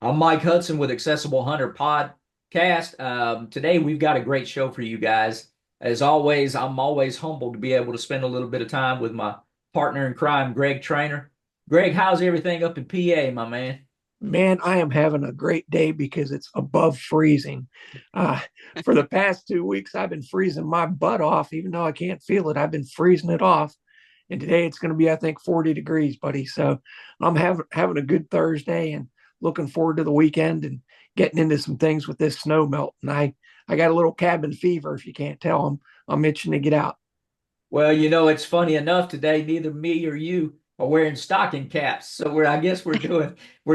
I'm Mike Hudson with Accessible Hunter Podcast. Today we've got a great show for you guys. As always, I'm always humbled to be able to spend a little bit of time with my partner in crime, Greg Trainer. Greg, how's everything up in PA, my man? Man, I am having a great day because it's above freezing. Uh, for the past 2 weeks, I've been freezing my butt off, even though I can't feel it. I've been freezing it off. And today it's going to be, I think, 40 degrees, buddy. So I'm having a good Thursday and looking forward to the weekend and getting into some things with this snow melt. And I got a little cabin fever, if you can't tell. I'm itching to get out. Well, it's funny enough today, neither me or you are wearing stocking caps. So I guess we're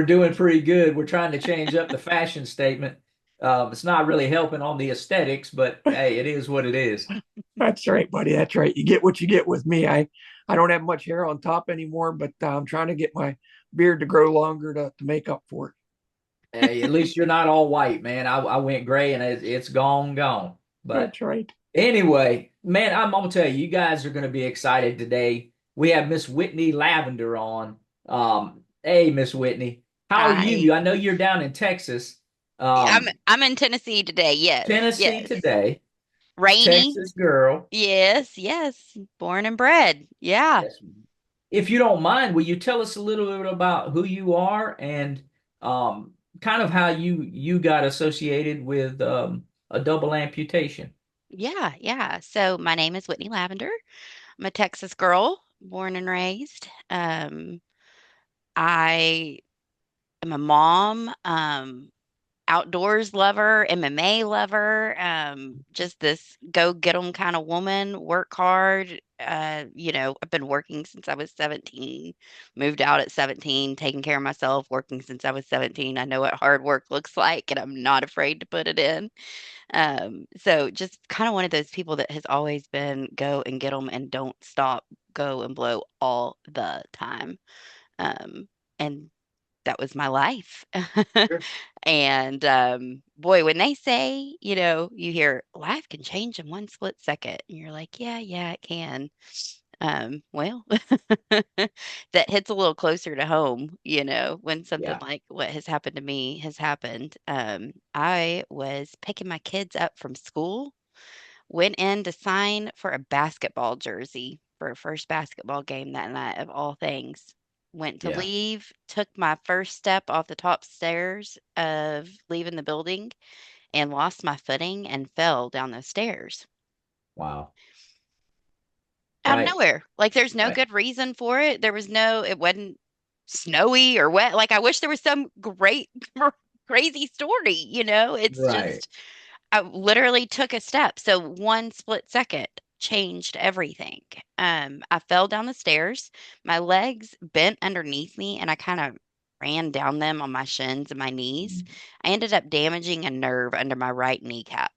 doing pretty good. We're trying to change up the fashion statement. It's not really helping on the aesthetics, but hey, it is what it is. That's right, buddy. That's right. You get what you get with me. I don't have much hair on top anymore, but I'm trying to get my beard to grow longer to make up for it. Hey, at least you're not all white, man. I went gray and it's gone. But That's right. anyway, man, I'm gonna tell you, you guys are gonna be excited today. We have Miss Whitney Lavender on. Hey, Miss Whitney, how are Hi. you? I know you're down in Texas. I'm Um, I'm in Tennessee today. Yes. Tennessee Yes. today, Rainy. Texas girl. Yes, yes. Born and bred. Yeah. Yes. If you don't mind, will you tell us a little bit about who you are and kind of how you got associated with a double amputation? Yeah, yeah. So my name is Whitney Lavender. I'm a Texas girl, born and raised. I am a mom, outdoors lover, MMA lover, just this go get 'em kind of woman, work hard. I've been working since I was 17, moved out at 17, taking care of myself, working since I was 17. I know what hard work looks like, and I'm not afraid to put it in. So just kind of one of those people that has always been go and get 'em and don't stop, go and blow all the time. And that was my life. Sure. And boy, when they say, you hear life can change in one split second, and you're like, yeah, yeah, it can. Well, that hits a little closer to home, when something Yeah. like what has happened to me has happened. I was picking my kids up from school, went in to sign for a basketball jersey for a first basketball game that night of all things. Went to Yeah. leave, took my first step off the top stairs of leaving the building and lost my footing and fell down those stairs Wow. out of Right. nowhere. Like there's no Right. good reason for it. It wasn't snowy or wet. Like I wish there was some great crazy story, It's Right. just I literally took a step. So one split second changed everything. I fell down the stairs. My legs bent underneath me and I kind of ran down them on my shins and my knees. I ended up damaging a nerve under my right kneecap.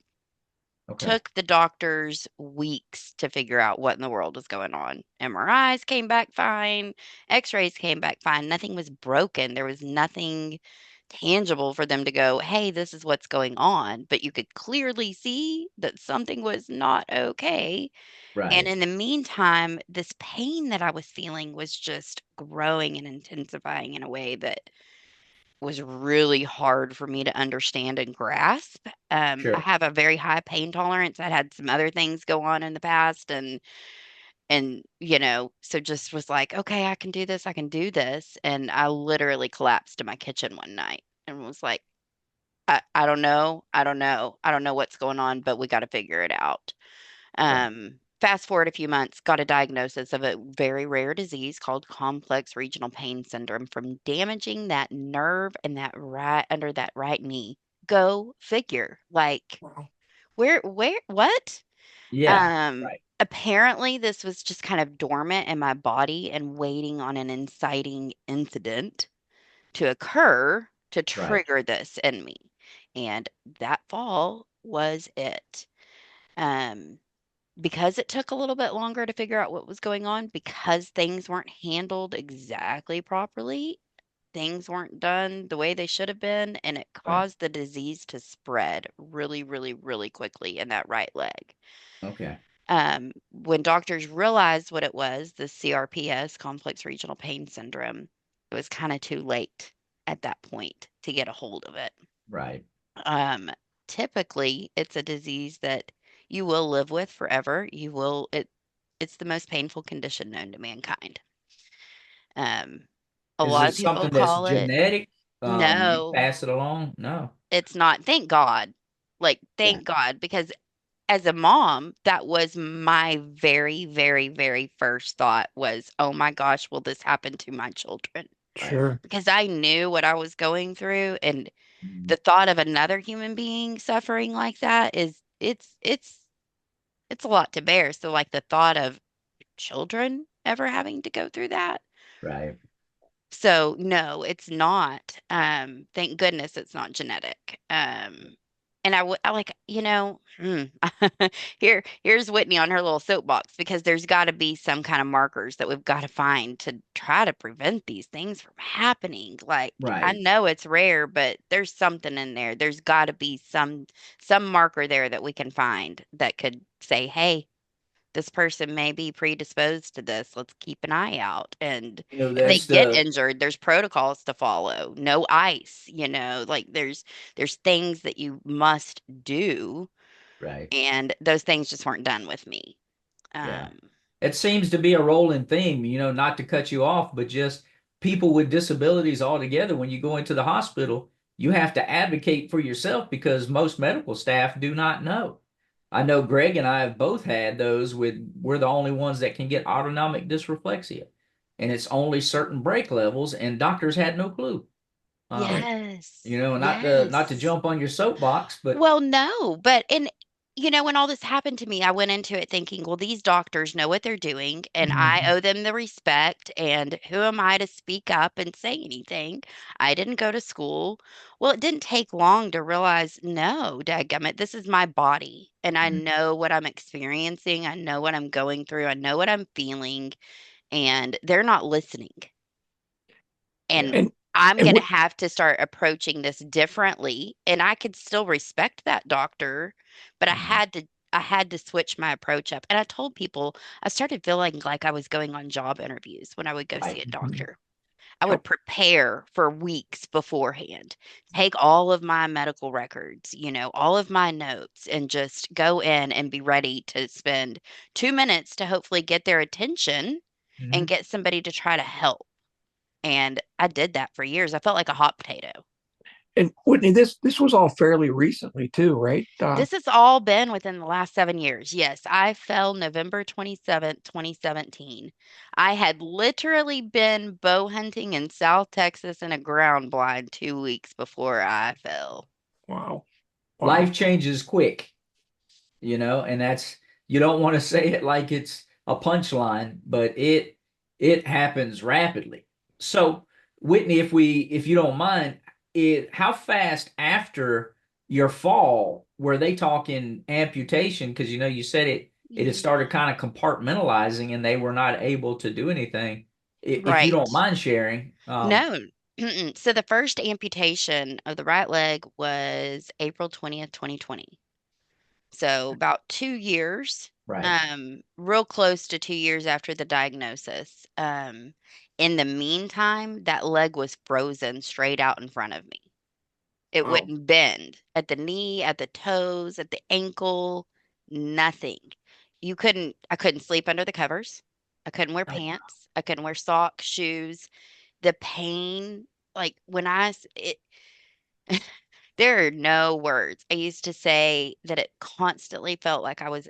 Okay. Took the doctors weeks to figure out what in the world was going on. MRIs came back fine, x-rays came back fine. Nothing was broken. There was nothing tangible for them to go, hey, this is what's going on. But you could clearly see that something was not okay. And Right. in the meantime, this pain that I was feeling was just growing and intensifying in a way that was really hard for me to understand and grasp. I Sure. have a very high pain tolerance. I had some other things go on in the past and so just was like, okay, I can do this. I can do this. And I literally collapsed in my kitchen one night and was like, I don't know. I don't know. I don't know what's going on, but we got to figure it out. Right. Fast forward a few months, got a diagnosis of a very rare disease called complex regional pain syndrome from damaging that nerve and that right under that right knee. Go figure. Like, Wow. what? Yeah. Right. Apparently, this was just kind of dormant in my body and waiting on an inciting incident to occur to Right. trigger this in me. And that fall was it. Um, because it took a little bit longer to figure out what was going on, because things weren't handled exactly properly, things weren't done the way they should have been, and it Right. caused the disease to spread really, really, really quickly in that right leg. Okay. When doctors realized what it was, the CRPS, complex regional pain syndrome, it was kind of too late. at that point to get a hold of it. Right. Um, Typically, it's a disease that you will live with forever. It's the most painful condition known to mankind. Um, a Is lot it of people something that's call it genetic? You no, pass it along? No. it's not. Thank God. Like, Yeah. thank God, because as a mom, that was my very, very, very first thought was, oh my gosh, will this happen to my children? Right. Sure. Because I knew what I was going through, and Mhm. the thought of another human being suffering like that is it's a lot to bear. So like the thought of children ever having to go through that. Right. So no, it's not. Thank goodness it's not genetic. And I like, here's Whitney on her little soapbox because there's got to be some kind of markers that we've got to find to try to prevent these things from happening. Like I Right. know it's rare, but there's something in there. There's got to be some marker there that we can find that could say, "Hey, this person may be predisposed to this. Let's keep an eye out." And if they That's get the injured, there's protocols to follow. No ice, like there's things that you must do, right. and those things just weren't done with me. Yeah. Um, It seems to be a rolling theme, not to cut you off, but just people with disabilities altogether. When you go into the hospital, you have to advocate for yourself because most medical staff do not know. I know Greg and I have both had those we're the only ones that can get autonomic dysreflexia. And it's only certain break levels, and doctors had no clue. Um, Right. yes, not to yes. jump on your soapbox, but Well, no, but when all this happened to me, I went into it thinking, well, these doctors know what they're doing, and I Mhm. owe them the respect. And who am I to speak up and say anything? I didn't go to school. Well, it didn't take long to realize, no, dadgummit, this is my body, and I know what I'm experiencing. I know what I'm going through. I know what I'm feeling, and they're not listening. Yeah. And And I'm and going to what have to start approaching this differently. And I could still respect that doctor, but Mhm. I had to switch my approach up. And I told people I started feeling like I was going on job interviews when I would go see Right. a Mhm. doctor. I would how prepare for weeks beforehand, take all of my medical records, all of my notes, and just go in and be ready to spend 2 minutes to hopefully get their attention and Mhm. get somebody to try to help. And I did that for years. I felt like a hot potato. and Whitney, this was all fairly recently too, right? This has all been within the last 7 years. Yes, I fell November 27th, 2017. I had literally been bow hunting in South Texas in a ground blind 2 weeks before I fell. Wow. Life Wow. changes quick. And that's you don't want to say it like it's a punchline, but it happens rapidly. So, Whitney, if you don't mind, how fast after your fall were they talking amputation? Because you said it had started Yeah. kind of compartmentalizing and they were not able to do anything. If you don't Right. mind sharing, No. Mm-mm. So the first amputation of the right leg was April 20th, 2020. So about 2 years, right. real close to 2 years after the diagnosis. In the meantime, that leg was frozen straight out in front of me. It Wow. wouldn't bend at the knee, at the toes, at the ankle, nothing. I couldn't sleep under the covers. I couldn't wear Right. pants. I couldn't wear socks, shoes. The pain, like when there are no words. I used to say that it constantly felt like I was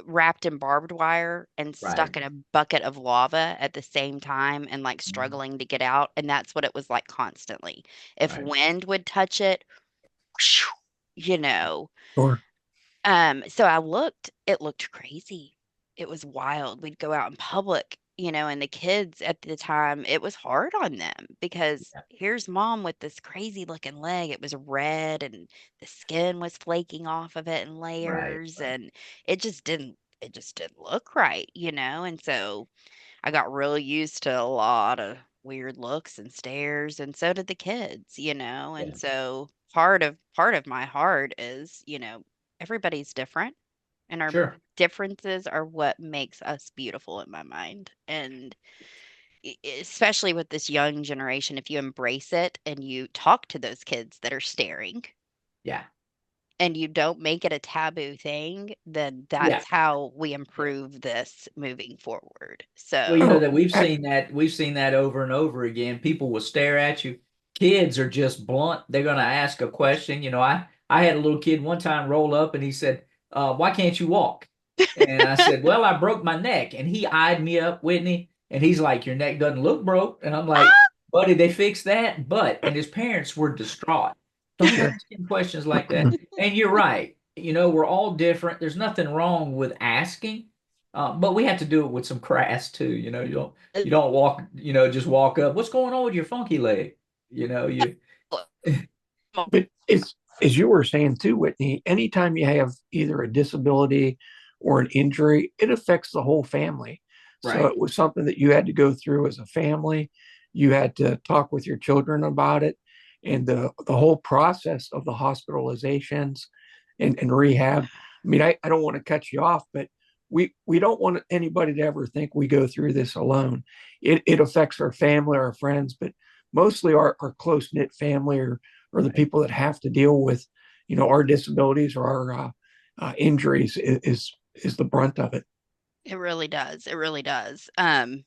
wrapped in barbed wire and Right. stuck in a bucket of lava at the same time and like Mhm. struggling to get out. And that's what it was like constantly. If Right. wind would touch it, you know, Sure. so it looked crazy. It was wild. We'd go out in public, and the kids at the time, it was hard on them because Yeah. here's mom with this crazy looking leg. It was red and the skin was flaking off of it in Right. layers, Right. and it just didn't look right. And so I got real used to a lot of weird looks and stares, and so did the kids. And Yeah. so part of my heart is, everybody's different, and our Sure. differences are what makes us beautiful in my mind. And especially with this young generation, if you embrace it and you talk to those kids that are staring Yeah. and you don't make it a taboo thing, then Yeah. that's how we Yeah. improve this moving forward. Well, So, that we've seen that over and over again. People will stare at you. Kids are just blunt. They're going to ask a question. I had a little kid one time roll up and he said, "Why can't you walk?" And I said, "Well, I broke my neck." And he eyed me up, Whitney, and he's like, "Your neck doesn't look broke." And I'm like, ah, "Buddy, they fixed that." And his parents were distraught. Don't Sure. ask him questions like that. And you're right. We're all different. There's nothing wrong with asking. But we have to do it with some class too. You don't walk, just walk up. What's going on with your funky leg? You But it's as you were saying too, Whitney, anytime you have either a disability or an injury, it affects the whole family. So right, it was something that you had to go through as a family. You had to talk with your children about it. And the whole process of the hospitalizations and rehab. I mean, I don't want to cut you off, but we don't want anybody to ever think we go through this alone. It affects our family, our friends, but mostly our close knit family or the right. people that have to deal with, our disabilities or our injuries is the brunt of it. it really does. It really does. And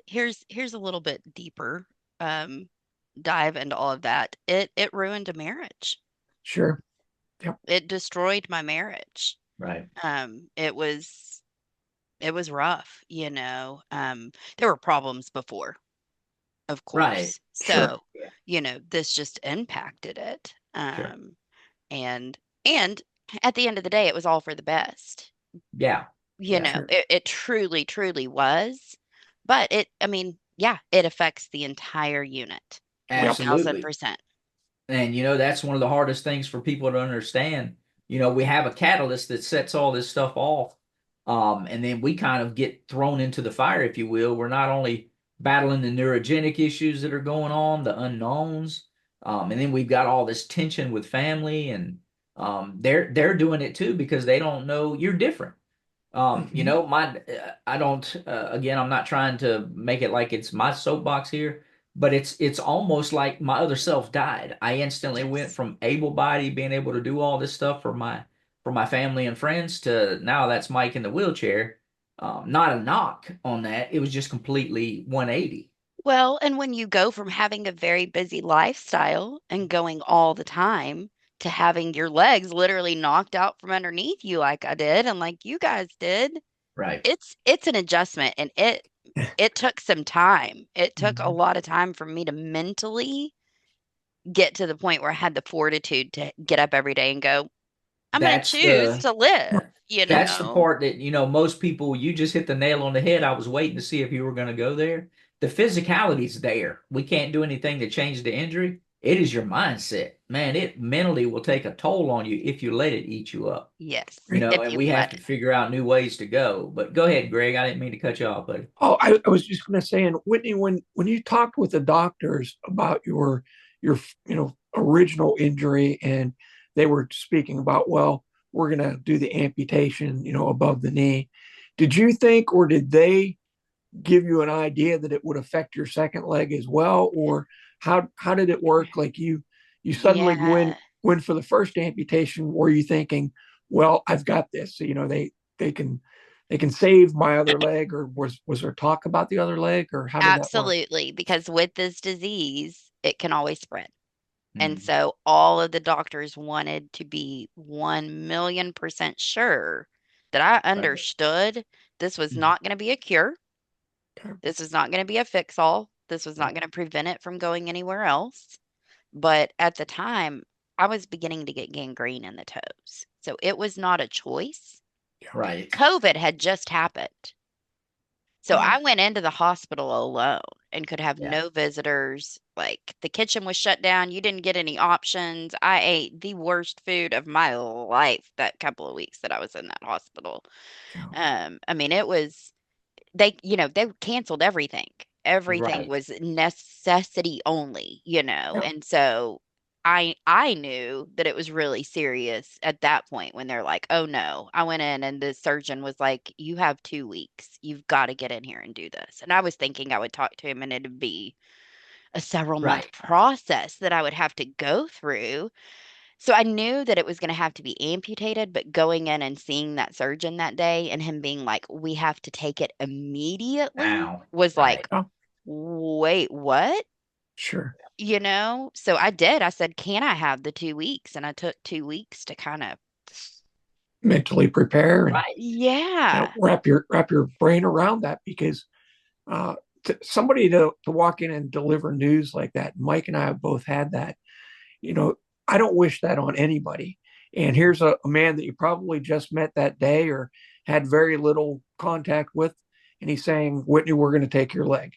here's a little bit deeper um dive into all of that. It ruined a marriage. Sure. Yep. It destroyed my marriage. Right. It was rough, you know. There were problems before, of Right. course. Sure. So, Yeah. this just impacted it. Sure. And and at the end of the day, it was all for the best. Yeah. Yeah. Sure. It truly, truly was. But I mean, yeah, it affects the entire unit, Yep. Absolutely. 1000%. And that's one of the hardest things for people to understand. We have a catalyst that sets all this stuff off. And then we kind of get thrown into the fire, if you will. We're not only battling the neurogenic issues that are going on, the unknowns, and then we've got all this tension with family, and they're doing it too because they don't know you're different. Mm-hmm. I don't, again, I'm not trying to make it like it's my soapbox here, but it's almost like my other self died. I instantly went Yes. from able bodied, being able to do all this stuff for my family and friends to now that's Mike in the wheelchair. Not a knock on that. It was just completely 180. Well, and when you go from having a very busy lifestyle and going all the time to having your legs literally knocked out from underneath you like I did and like you guys did, Right. it's an adjustment and it took some time. It took a Mm-hmm. lot of time for me to mentally get to the point where I had the fortitude to get up every day and go, I'm going to That's choose the to live, you That's the know? part that, most people, you just hit the nail on the head. I was waiting to see if you were going to go there. The physicality's there. We can't do anything to change the injury. It is your mindset. Man, it mentally will take a toll on you if you let it eat you up. Yes, Right. if And you we have let to it. figure out new ways to go. But go ahead, Greg. I didn't mean to cut you off, buddy. Oh, I was just going to say, and Whitney, when you talked with the doctors about your original injury, and they were speaking about, well, we're going to do the amputation, above the knee. Did you think, or did they give you an idea that it would affect your second leg as well, or how did it work? Like you suddenly Yeah. went for the first amputation. Were you thinking, well, I've got this, so, they can save my other leg, or was there talk about the other leg, or how did that work? Absolutely, because with this disease, it can always spread. And Mm, so all of the doctors wanted to be 1,000,000% sure that I right. understood this was Mm, not going to be a cure. Okay. This was not going to be a fix all. This was not right. going to prevent it from going anywhere else. But at the time, I was beginning to get gangrene in the toes. So it was not a choice. Yeah. Right. COVID had just happened. So I Right. went into the hospital alone and could have Yeah. no visitors. Like the kitchen was shut down. You didn't get any options. I ate the worst food of my life that couple of weeks that I was in that hospital. Yeah. I mean, it was they canceled everything. Everything Right. was necessity only, Yeah. and so I knew that it was really serious at that point when they're like, "Oh no." I went in and the surgeon was like, "You have 2 weeks. You've got to get in here and do this." And I was thinking I would talk to him and it'd be a several month Right. process that I would have to go through. So I knew that it was going to have to be amputated, but going in and seeing that surgeon that day and him being like, "We have to take it immediately," Now. was Right. like, "Wait, what?" Sure. So I did. I said, "Can I have the 2 weeks?" And I took 2 weeks to kind of, Mentally prepare and Right. yeah. wrap your brain around that because uh, somebody to walk in and deliver news like that. Mike and I have both had that. You know, I don't wish that on anybody. And here's a man that you probably just met that day or had very little contact with, and he's saying, "Whitney, we're going to take your leg,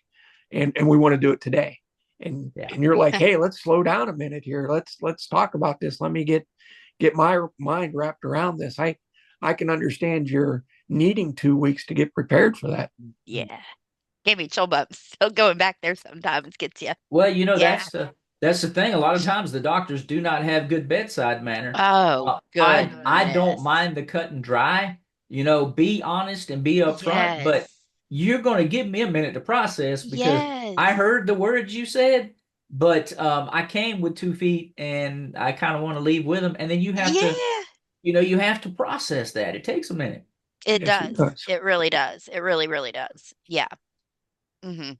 and we want to do it today." And Yeah. and you're like, "Hey, let's slow down a minute here. Let's talk about this. Let me get my mind wrapped around this. I can understand you're needing 2 weeks to get prepared for that." Yeah. Gave me chill bumps. Still going back there sometimes gets you. Well, Yeah. that's the thing. A lot of times the doctors do not have good bedside manner. Oh, I don't goodness. mind the cut and dry. Be honest and be upfront, but Yes. you're going to give me a minute to process because I Yes. heard the words you said, but I came with 2 feet and I kind of want to leave with them. And then Yeah. you have to process that. It takes a minute. It Yes, it does. does. It really does. It really, really does. Yeah. Hmm.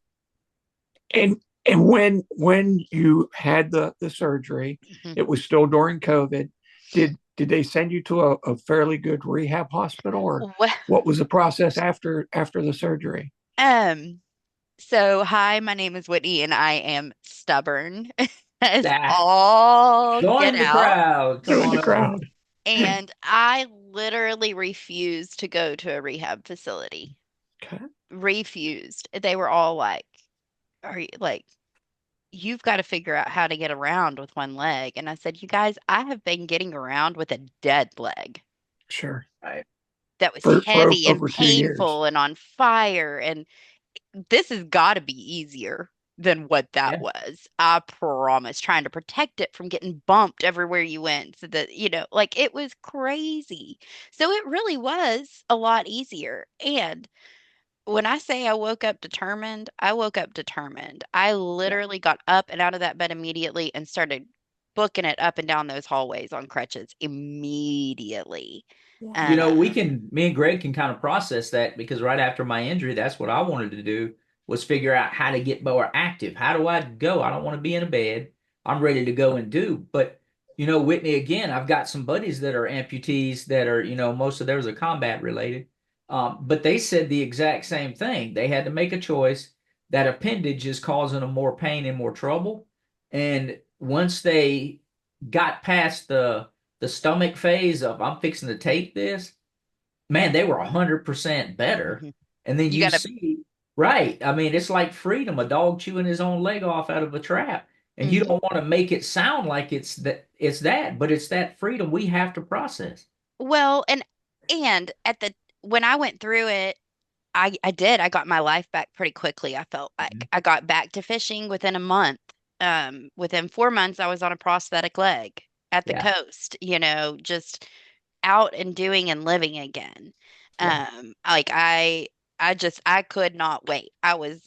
And when you had the surgery, Hmm. it was still during COVID. Did they send you to a fairly good rehab hospital, or Well, what was the process after the surgery? um, so hi, my name is Whitney and I am stubborn as Ah, all get join the out. crowd. Come Join on the over. crowd. And I literally refused to go to a rehab facility. Okay, Refused. They were all like, "Are you like, you've got to figure out how to get around with one leg?" And I said, "You guys, I have been getting around with a dead leg sure. Right. that was For heavy and over 2 years. painful and on fire. And this has got to be easier than what that Yeah. was. I promise. Trying to protect it from getting bumped everywhere you went. So that, like it was crazy. So it really was a lot easier. And when I say I woke up determined, I woke up determined. I Yeah. literally got up and out of that bed immediately and started booking it up and down those hallways on crutches immediately. Wow. Me and Greg can kind of process that because right after my injury, that's what I wanted to do was figure out how to get more active. How do I go? I don't want to be in a bed. I'm ready to go and do. But, Whitney, again, I've got some buddies that are amputees that are, most of theirs are combat related. But they said the exact same thing. They had to make a choice. That appendage is causing them more pain and more trouble. And once they got past the stomach phase of I'm fixing to take this, man, they were 100% better. Mhm. And then You you got to, see, right? I mean, it's like freedom, a dog chewing his own leg off out of a trap. And you mhm. don't want to make it sound like it's that, but it's that freedom we have to process. Well, and at the when I went through it, I did. I got my life back pretty quickly. I felt like Mhm. I got back to fishing within a month. Within 4 months, I was on a prosthetic leg at the Yeah, coast, just out and doing and living again. yeah, Like I could not wait. I was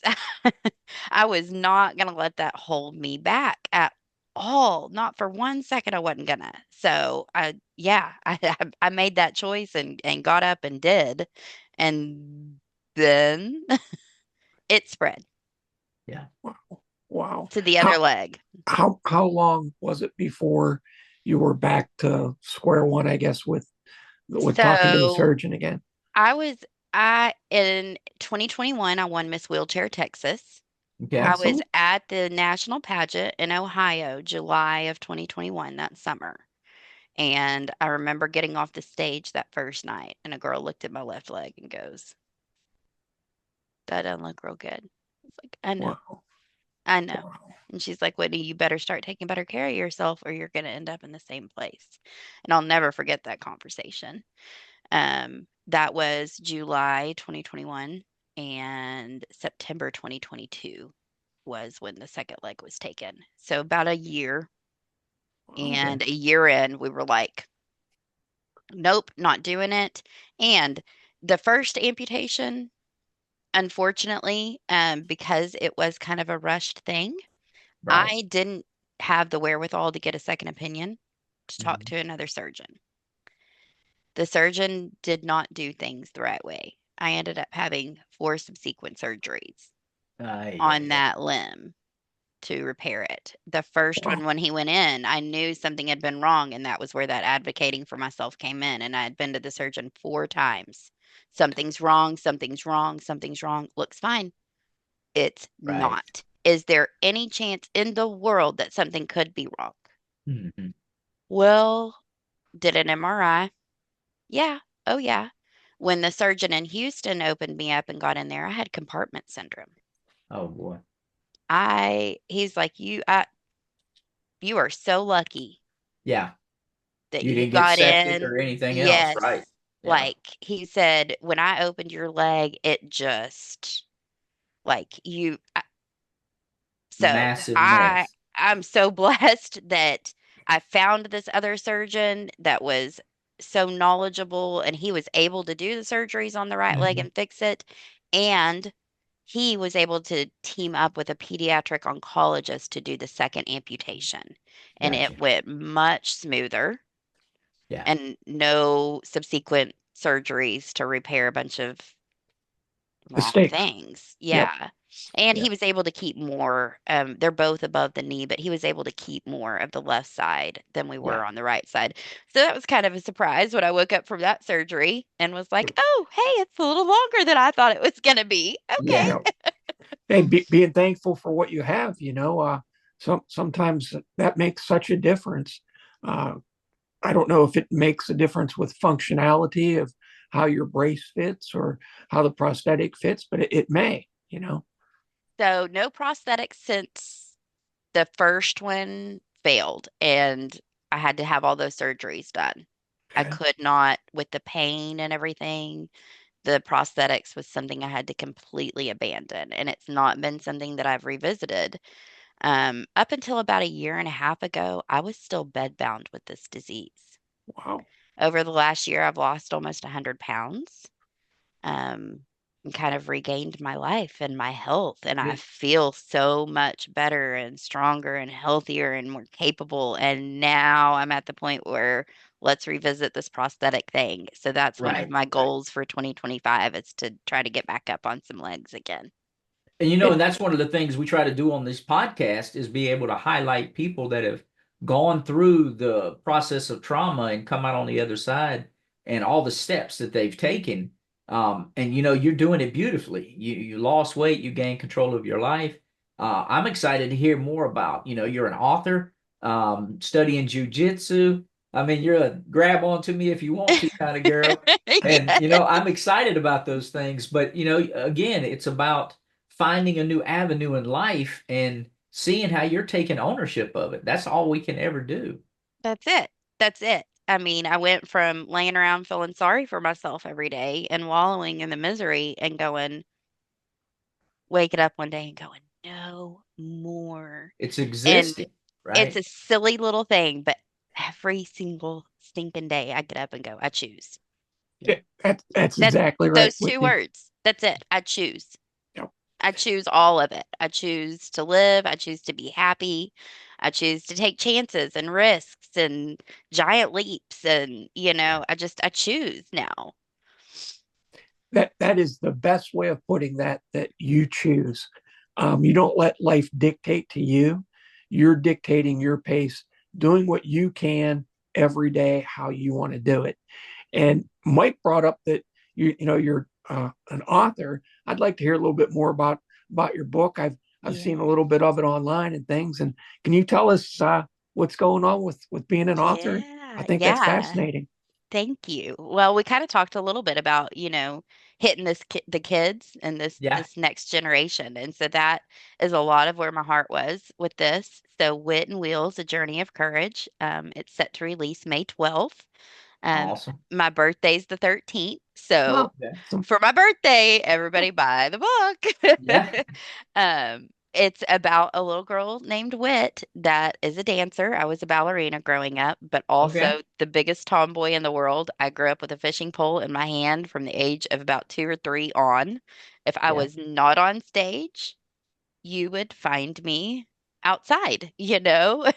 not gonna let that hold me back at all. Not for 1 second I wasn't gonna. So yeah, I made that choice and got up and did. And then it spread Wow. Wow. to the other How leg. how long was it before you were back to square one, I guess, with talking to the So surgeon again? I was I in 2021 I won Miss Wheelchair Texas. I okay, was Awesome. at the national pageant in Ohio, July of 2021, that summer. And I remember getting off the stage that first night, and a girl looked at my left leg and goes, "That doesn't look real good." I was like, "I know, Wow. I know." Wow. And she's like, "Whitney, you better start taking better care of yourself, or you're going to end up in the same place." And I'll never forget that conversation. That was July 2021, and September 2022 was when the second leg was taken. So about a year Okay. And a year in, we were like, nope, not doing it. And the first amputation, unfortunately, because it was kind of a rushed thing, Right. I didn't have the wherewithal to get a second opinion to talk Mhm. to another surgeon. The surgeon did not do things the right way. I ended up having four subsequent surgeries Ay, on ay, ay. that limb to repair it. The first one, Wow. when he went in, I knew something had been wrong, and that was where that advocating for myself came in. And I had been to the surgeon four times. Something's wrong, something's wrong, something's wrong. Looks fine. It's Right. not. Is there any chance in the world that something could be wrong? Mhm. Well, did an MRI. Yeah. Oh, yeah. When the surgeon in Houston opened me up and got in there, I had compartment syndrome. Oh boy. He's like, you are so lucky Yeah. that You you didn't get got septic in. or anything else, Yes. right? Yeah. Like he said, when I opened your leg, it just like so Massive I mess. I'm so blessed that I found this other surgeon that was so knowledgeable and he was able to do the surgeries on the right leg Mhm. and fix it. And he was able to team up with a pediatric oncologist to do the second amputation. And it Gotcha. went much smoother Yeah. and no subsequent surgeries to repair a bunch of wrong Mistakes. things. Yep. Yeah. And he Yep. was able to keep more. They're both above the knee, but he was able to keep more of the left side than we Yeah. were on the right side. So that was kind of a surprise when I woke up from that surgery and was like, oh, hey, it's a little longer than I thought it was going to be. Yeah. Yep. Okay. Hey, being thankful for what you have, sometimes that makes such a difference. Uh, I don't know if it makes a difference with functionality of how your brace fits or how the prosthetic fits, but it may. So no prosthetics since the first one failed and I had to have all those surgeries done. I Okay. could not, with the pain and everything, the prosthetics was something I had to completely abandon, and it's not been something that I've revisited. Up until about a year and a half ago, I was still bedbound with this disease. Wow. Over the last year, I've lost almost 100 pounds, um, and kind of regained my life and my health, and I Good. feel so much better and stronger and healthier and more capable. And now I'm at the point where let's revisit this prosthetic thing. So that's one of Right. my Right. goals for 2025 is to try to get back up on some legs again. And It, and that's one of the things we try to do on this podcast is be able to highlight people that have gone through the process of trauma and come out on the other side and all the steps that they've taken. And you're doing it beautifully. You lost weight, you gained control of your life. I'm excited to hear more about, you're an author, studying jujitsu. I mean, you're a grab onto me if you want to kind of girl. And, Yes. I'm excited about those things. But, again, it's about finding a new avenue in life and seeing how you're taking ownership of it. That's all we can ever do. That's it. That's it. I mean, I went from laying around feeling sorry for myself every day and wallowing in the misery and going, waking up one day and going, no more. It's And existing, it's right? a silly little thing, but every single stinking day I get up and go, I choose. Yeah. that's That exactly right, those two Whitney. words. That's it. I choose. Yep. I choose all of it. I choose to live. I choose to be happy. I choose to take chances and risks and giant leaps. And, Yeah. I choose now. That is the best way of putting that you choose. You don't let life dictate to you. You're dictating your pace, doing what you can every day, how you want to do it. And Mike brought up that you're an author. I'd like to hear a little bit more about your book. I've Yeah. seen a little bit of it online and things. And can you tell us what's going on with being an author? I Yeah. think that's Yeah. fascinating. Thank you. Well, we kind of talked a little bit about, hitting the kids and this Yeah. this next generation. And so that is a lot of where my heart was with this. So Whit and Wheels, A Journey of Courage. It's set to release May 12th. Um, Awesome. my birthday's the 13th. So Oh, Okay. some for my birthday, everybody buy the book. Yeah. Um, It's about a little girl named Whit that is a dancer. I was a ballerina growing up, but Okay. also the biggest tomboy in the world. I grew up with a fishing pole in my hand from the age of about 2 or 3 on. If I Yeah. was not on stage, you would find me outside, you know?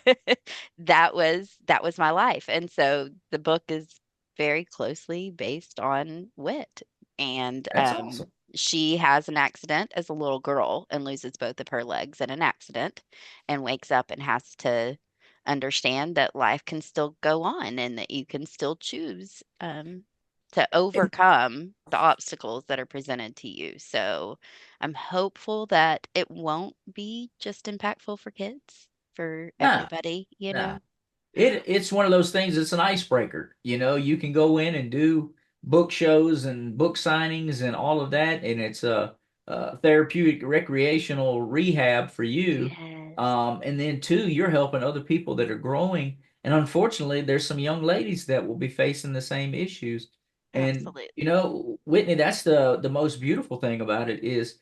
That was my life. And so the book is very closely based on Wit. And That's awesome. she has an accident as a little girl and loses both of her legs in an accident and wakes up and has to understand that life can still go on and that you can still choose to And overcome the obstacles that are presented to you. So I'm hopeful that it won't be just impactful for kids, for Nah, everybody, you nah. know? It's one of those things. It's an icebreaker. You can go in and do book shows and book signings and all of that, and it's a therapeutic, recreational rehab for you. Yes, And then two, you're helping other people that are growing. And unfortunately, there's some young ladies that will be facing the same issues. And absolutely. Whitney, that's the most beautiful thing about it is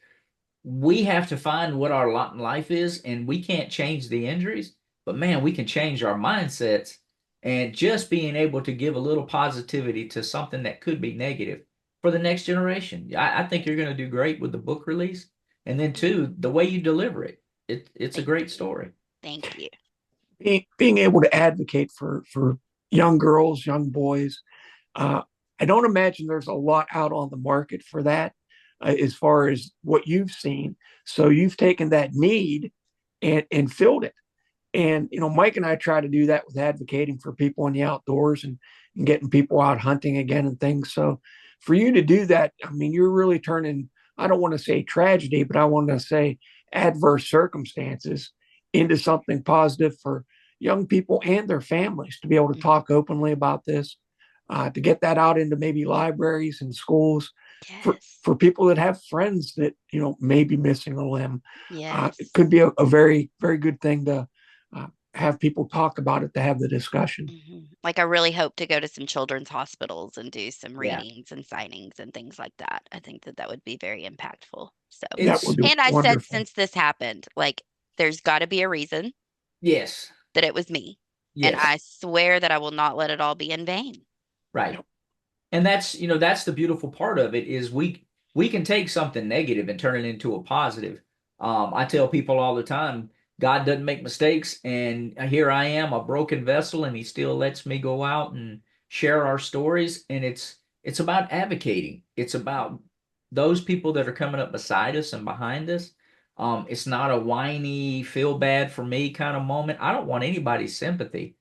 we have to find what our lot in life is, and we can't change the injuries, but man, we can change our mindsets. And just being able to give a little positivity to something that could be negative for the next generation. I think you're going to do great with the book release. And then, two, the way you deliver it, it's a Thank great you. story. Thank you. being able to advocate for young girls, young boys, uh, I don't imagine there's a lot out on the market for that as far as what you've seen. So you've taken that need and filled it. And Mike and I try to do that with advocating for people in the outdoors and getting people out hunting again and things. So for you to do that, I mean, you're really turning, I don't want to say tragedy, but I want to say adverse circumstances into something positive for young people and their families to be able to Mhm. talk openly about this, to get that out into maybe libraries and schools Yes. for people that have friends that may be missing a limb. It Yes. could be a very very good thing to have people talk about it, to have the discussion. Like, I really hope to go to some children's hospitals and do some Yeah. readings and signings and things like that. I think that that would be very impactful. So, That would It's, be and I said wonderful. since this happened, like, there's got to be a reason yes, that it was me. And yes, I swear that I will not let it all be in vain. right. And that's the beautiful part of it is we can take something negative and turn it into a positive. I tell people all the time, God doesn't make mistakes, and here I am, a broken vessel, and He still lets me go out and share our stories. And it's about advocating. It's about those people that are coming up beside us and behind us. It's not a whiny, feel bad for me kind of moment. I don't want anybody's sympathy,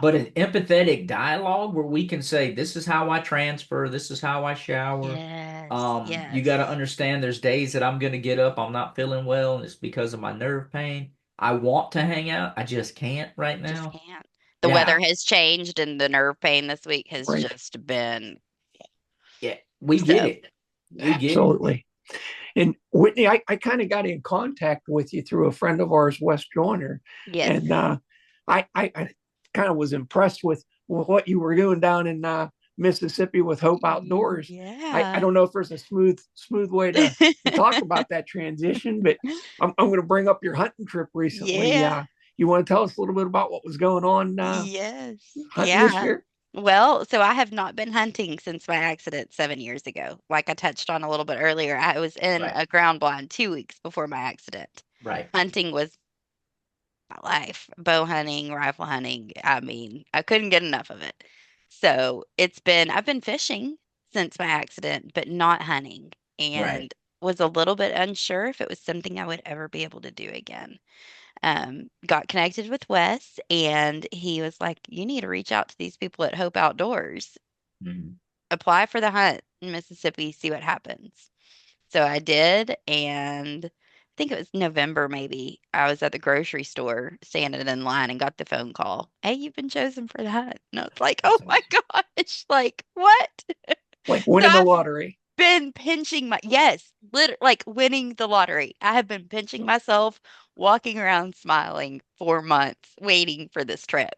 but an empathetic dialogue where we can say, this is how I transfer, this is how I shower. Yes, You got to yes. understand there's days that I'm going to get up, I'm not feeling well, and it's because of my nerve pain. I want to hang out, I just can't right Just now. can't. The weather Yeah, has changed and the nerve pain this week has Right. just been yeah, we get so. it. We get it. Absolutely. And Whitney, I kind of got in contact with you through a friend of ours, Wes Joyner, Yes. and I kind of was impressed with what you were doing down in Mississippi with Hope Outdoors. I Yeah. don't know if there's a smooth way to talk about that transition, but I'm going to bring up your hunting trip recently. Yeah. You want to tell us a little bit about what was going on Yes. hunting this Yeah. year? Well, so I have not been hunting since my accident 7 years ago. Like I touched on a little bit earlier, I was in Right, a ground blind 2 weeks before my accident. right. Hunting was my life. Bow hunting, rifle hunting. I mean, I couldn't get enough of it. So I've been fishing since my accident, but not hunting, Right. and was a little bit unsure if it was something I would ever be able to do again. Got connected with Wes, and he was like, "You need to reach out to these people at Hope Outdoors. Mhm. Apply for the hunt in Mississippi, see what happens." So I did, and I think it was November maybe. I was at the grocery store standing in line and got the phone call. Hey, you've been chosen for the hunt. And I was like, oh That's my awesome. gosh, like what? Like So winning the I've lottery. been pinching yes, like winning the lottery. I have been pinching myself, walking around smiling for months, waiting for this trip.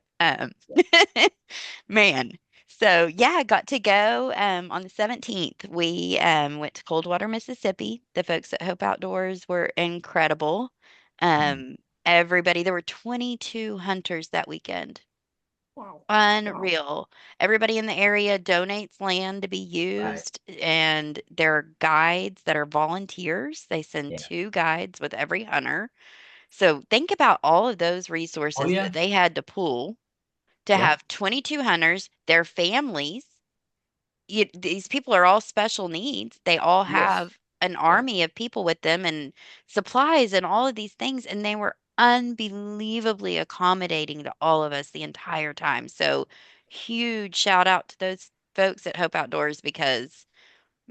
Man. So yeah, I got to go on the 17th. We went to Coldwater, Mississippi. The folks at Hope Outdoors were incredible. Mm. Everybody, there were 22 hunters that weekend. Wow. Wow. Unreal. Everybody in the area donates land to be Right. used, and there are guides that are volunteers. They send Yeah. 2 guides with every hunter. So think about all of those Oh resources that yeah. they had to pool to Yeah. have 22 hunters, their families. These people are all special needs. They all Yes. have an Yeah. army of people with them and supplies and all of these things. And they were unbelievably accommodating to all of us the entire time. So, huge shout out to those folks at Hope Outdoors because,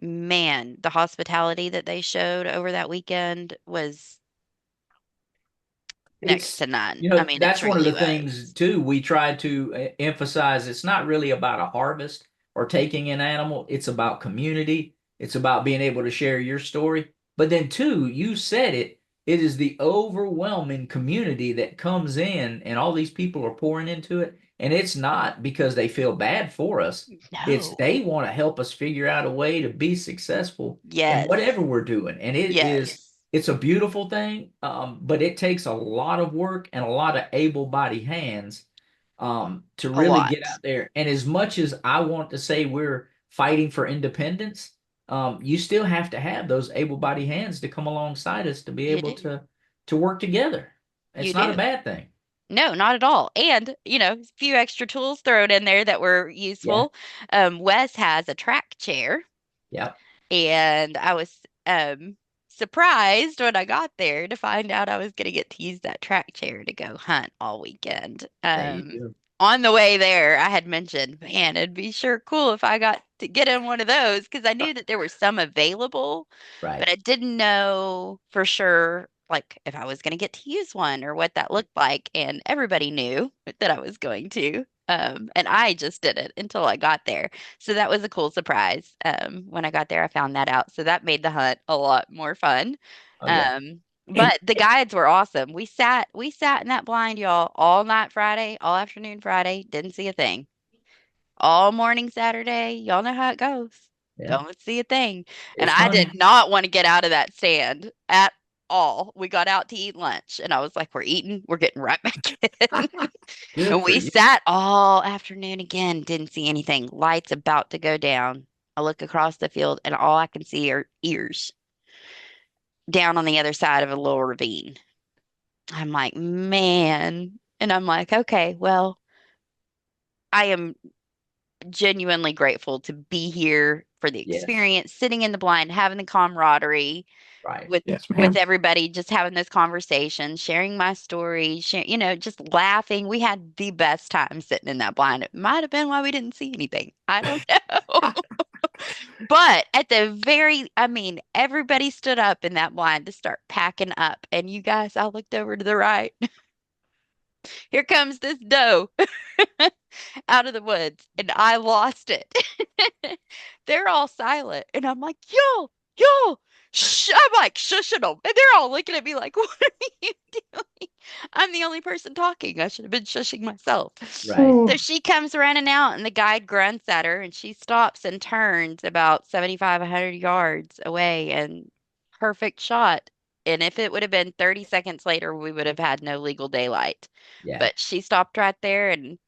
man, the hospitality that they showed over that weekend was next It's, to none. I mean, it that's one of the truly things was. too we try to emphasize. It's not really about a harvest or taking an animal. It's about community. It's about being able to share your story. But then too, you said it, it is the overwhelming community that comes in and all these people are pouring into it. And it's not because they feel bad for us. It's No. they want to help us figure out a way to be successful in Yes. whatever we're doing. And it is, Yes. it's a beautiful thing, but it takes a lot of work and a lot of able-bodied hands to A really get lot. out there. And as much as I want to say we're fighting for independence, you still have to have those able-bodied hands to come alongside us to be You able do. to work together. You It's not a do. bad thing. No, not at all. And, a few extra tools thrown in there that were Yeah, useful. Wes has a track chair, yeah, and I was surprised when I got there to find out I was going to get to use that track chair to go hunt all weekend. yeah. You do. On the way there, I had mentioned, man, it'd be sure cool if I got to get in one of those because I knew that there were some available, but Right. I didn't know for sure, like, if I was going to get to use one or what that looked like. And everybody knew that I was going to. And I just didn't until I got there. So that was a cool surprise. When I got there, I found that out. So that made the hunt a lot more fun. Oh yeah. Um, And but the guides were awesome. We sat in that blind, y'all, all night Friday, all afternoon Friday, didn't see a thing. All morning Saturday, y'all know how it goes. Yeah. Don't see a thing. And It's I did hunting. not want to get out of that stand at all. We got out to eat lunch, and I was like, we're eating, we're getting right back in. Good And for we you. sat all afternoon again, didn't see anything. Lights about to go down. I look across the field, and all I can see are ears down on the other side of a little ravine. I'm like, man. And I'm like, okay, well, I am genuinely grateful to be here for the Yes. experience, sitting in the blind, having the camaraderie Right. with yes, with ma'am. everybody, just having this conversation, sharing my story, just laughing. We had the best time sitting in that blind. It might have been why we didn't see anything. I don't know. But I mean, everybody stood up in that blind to start packing up. And you guys, I looked over to the right. Here comes this doe out of the woods, and I lost it. They're all silent, and I'm like, yo, I'm like shushing them, and they're all looking at me like, what are you doing? I'm the only person talking. I should have been shushing myself. Right. Ooh. So she comes running out, and the guide grunts at her, and she stops and turns about 75, 100 yards away, and perfect shot. And if it would have been 30 seconds later, we would have had no legal daylight. Yeah. But she stopped right there, and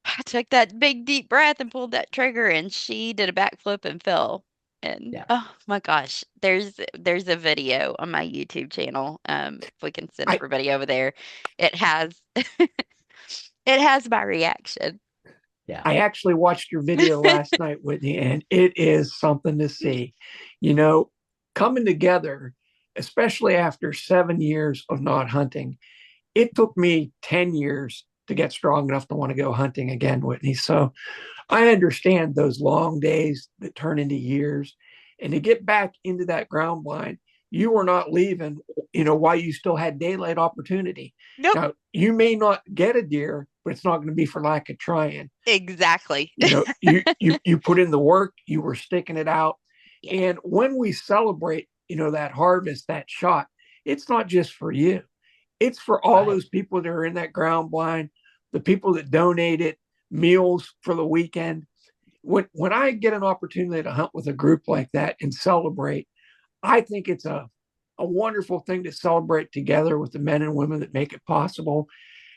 I took that big deep breath and pulled that trigger, and she did a backflip and fell. And Yeah. oh my gosh, there's a video on my YouTube channel. If we can send I everybody over there, it has it has my reaction. Yeah. I actually watched your video last night, Whitney, and it is something to see. You know, coming together, especially after 7 years of not hunting, it took me 10 years to get strong enough to want to go hunting again, Whitney. So I understand those long days that turn into years. And to get back into that ground blind, you were not leaving, while you still had daylight opportunity. Nope, Now, you may not get a deer, but it's not going to be for lack of trying. exactly. You put in the work, you were sticking it out. Yes, And when we celebrate, that harvest, that shot, it's not just for you. It's for all Right. those people that are in that ground blind, the people that donated meals for the weekend. When I get an opportunity to hunt with a group like that and celebrate, I think it's a wonderful thing to celebrate together with the men and women that make it possible.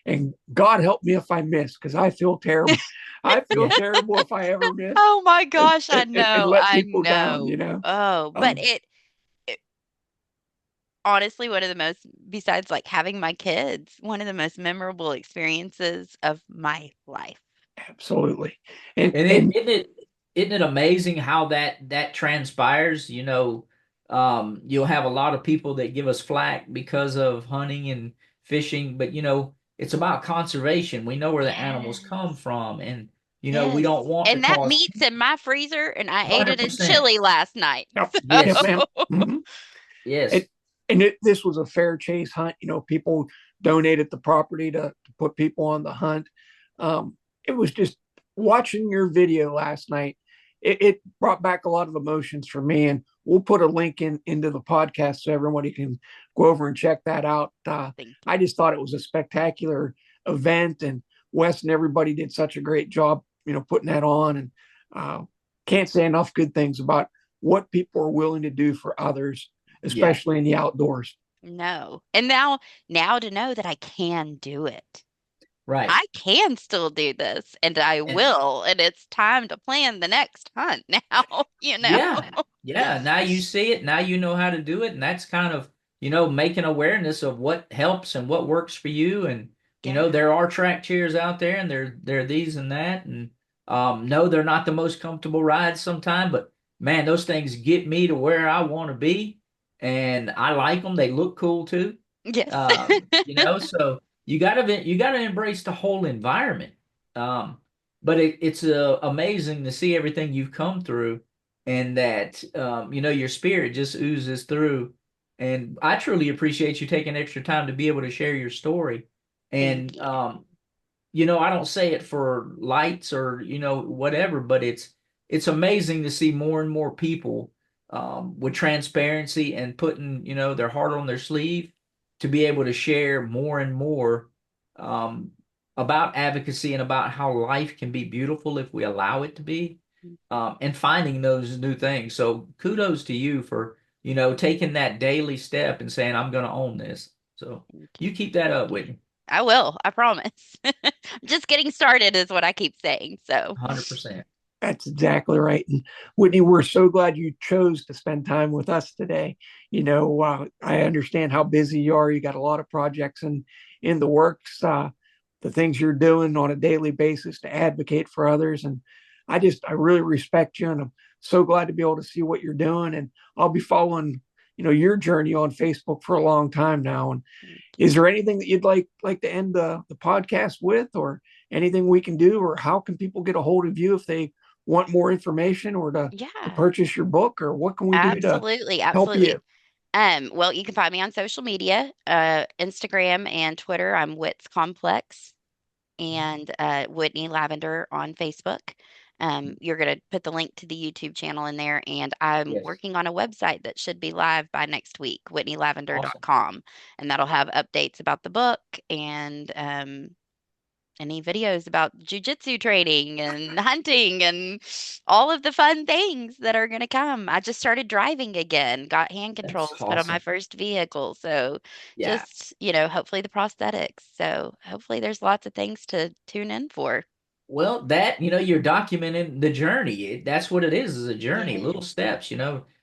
And God help me if I miss, because I feel terrible. I feel Yeah. terrible if I ever miss Oh my and, gosh, I and know, let I people down, know. you know. Oh, but Um, it honestly one of the most, besides like having my kids, one of the most memorable experiences of my life. Absolutely. And And and isn't it amazing how that transpires? You'll have a lot of people that give us flack because of hunting and fishing, but it's about conservation. We know where the animals come Yes. from, and we Yes. don't want to And that cause meat's in my freezer and I ate it in 100%. chili last night. yep, yes, So, Yes. ma'am. Mhm. And Yes. this was a fair chase hunt. People donated the property to put people on the hunt. It was just watching your video last night. It brought back a lot of emotions for me, and we'll put a link into the podcast so everybody can go over and check that out. thank I you. just thought it was a spectacular event, and Wes and everybody did such a great job, putting that on. And uh, can't say enough good things about what people are willing to do for others, Yeah. especially in the outdoors. No. And now to know that I can do it. Right. I can still do this and I And will. And it's time to plan the next hunt now, you know. yeah, yeah. Now you see it. Now you know how to do it, and that's kind of making awareness of what helps and what works for you. And Yeah. there are track chairs out there, and they're these and that. And no, they're not the most comfortable rides sometimes, but man, those things get me to where I want to be, and I like them. They look cool too. Yes. So you gotta embrace the whole environment. Um, but it's amazing to see everything you've come through, and that your spirit just oozes through. And I truly appreciate you taking extra time to be able to share your story. Thank And you. I don't say it for lights or whatever, but it's amazing to see more and more people with transparency and putting their heart on their sleeve to be able to share more and more um, about advocacy and about how life can be beautiful if we allow it to be, and finding those new things. So kudos to you for taking that daily step and saying, I'm going to own this. So Thank you you. keep that Thank up, you. Whitney. I will. I promise. Just getting started is what I keep saying. So, 100%. That's exactly right. And Whitney, we're so glad you chose to spend time with us today. I understand how busy you are. You got a lot of projects in the works, the things you're doing on a daily basis to advocate for others. And I really respect you, and I'm so glad to be able to see what you're doing. And I'll be following, your journey on Facebook for a long time now. And thank is you. there anything that you'd like to end the podcast with, or anything we can do, or how can people get a hold of you if they want more information, or to Yeah, purchase your book, or what can we do to absolutely. help Absolutely. you? Well, you can find me on social media, Instagram and Twitter. I'm Wits Complex and Whitney Lavender on Facebook. You're going to put the link to the YouTube channel in there, and I'm Yes. working on a website that should be live by next week, Awesome. whitneylavender.com, and that'll have updates about the book and any videos about jujitsu training and hunting and all of the fun things that are going to come. I just started driving again, got hand That's controls put on my awesome. first vehicle. So Yeah. just, hopefully the prosthetics. So hopefully there's lots of things to tune in for. Well, you're documenting the journey. That's what it is a journey, little Yeah. steps,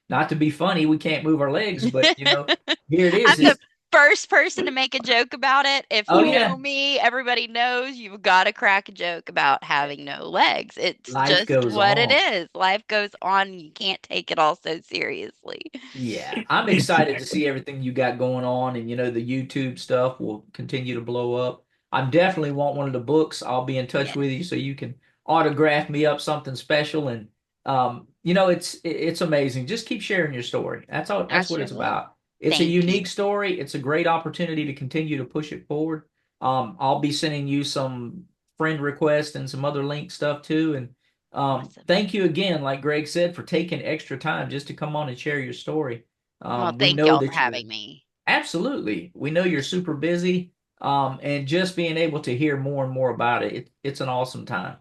not to be funny, we can't move our legs, but here it is. I'm the first person to make a joke about it. If Oh you know yeah, me, everybody knows you've got to crack a joke about having no legs. It's life just goes what it on. is. Life goes on. You can't take it all so seriously. Yeah, I'm excited to Exactly. see everything you got going on, and the YouTube stuff will continue to blow up. I definitely want one of the books. I'll be in touch Yes. with you so you can autograph me up something special. And it's amazing. Just keep sharing your story. That's all. I That's what sure it's will. about. It's a Thank you. unique story. It's a great opportunity to continue to push it forward. I'll be sending you some friend requests and some other link stuff too. And Awesome. thank you again, like Greg said, for taking extra time just to come on and share your story. Well, We thank know y'all for that you're having me. absolutely, we know you're super busy. And just being able to hear more and more about it's an awesome time.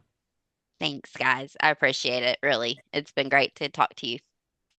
Thanks, guys. I appreciate it, really. It's been great to talk to you.